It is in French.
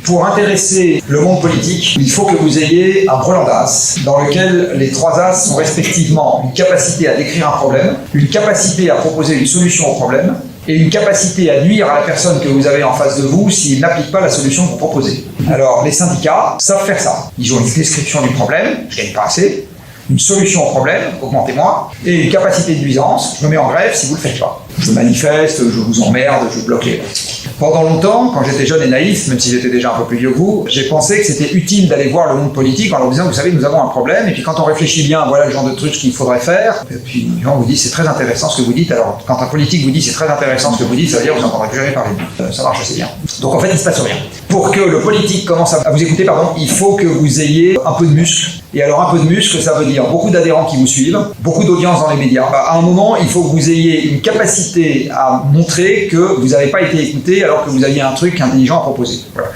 Pour intéresser le monde politique, il faut que vous ayez un brelan d'as dans lequel les trois as sont respectivement une capacité à décrire un problème, une capacité à proposer une solution au problème et une capacité à nuire à la personne que vous avez en face de vous s'il n'applique pas la solution que vous proposez. Alors, les syndicats savent faire ça. Ils ont une description du problème, je gagne pas assez, une solution au problème, augmentez-moi, et une capacité de nuisance, je me mets en grève si vous ne le faites pas. Je manifeste, je vous emmerde, je bloque les. Pendant longtemps, quand j'étais jeune et naïf, même si j'étais déjà un peu plus vieux que vous, j'ai pensé que c'était utile d'aller voir le monde politique en leur disant, vous savez, nous avons un problème, et puis quand on réfléchit bien, voilà le genre de trucs qu'il faudrait faire, et puis on vous dit, c'est très intéressant ce que vous dites, alors quand un politique vous dit, c'est très intéressant ce que vous dites, ça veut dire que vous n'entendrez plus jamais parler de lui. Ça marche assez bien. Donc en fait, il ne se passe rien. Pour que le politique commence à vous écouter, il faut que vous ayez un peu de muscle. Et alors un peu de muscle, ça veut dire beaucoup d'adhérents qui vous suivent, beaucoup d'audience dans les médias. À un moment, il faut que vous ayez une capacité à montrer que vous n'avez pas été écouté alors que vous aviez un truc intelligent à proposer. Voilà.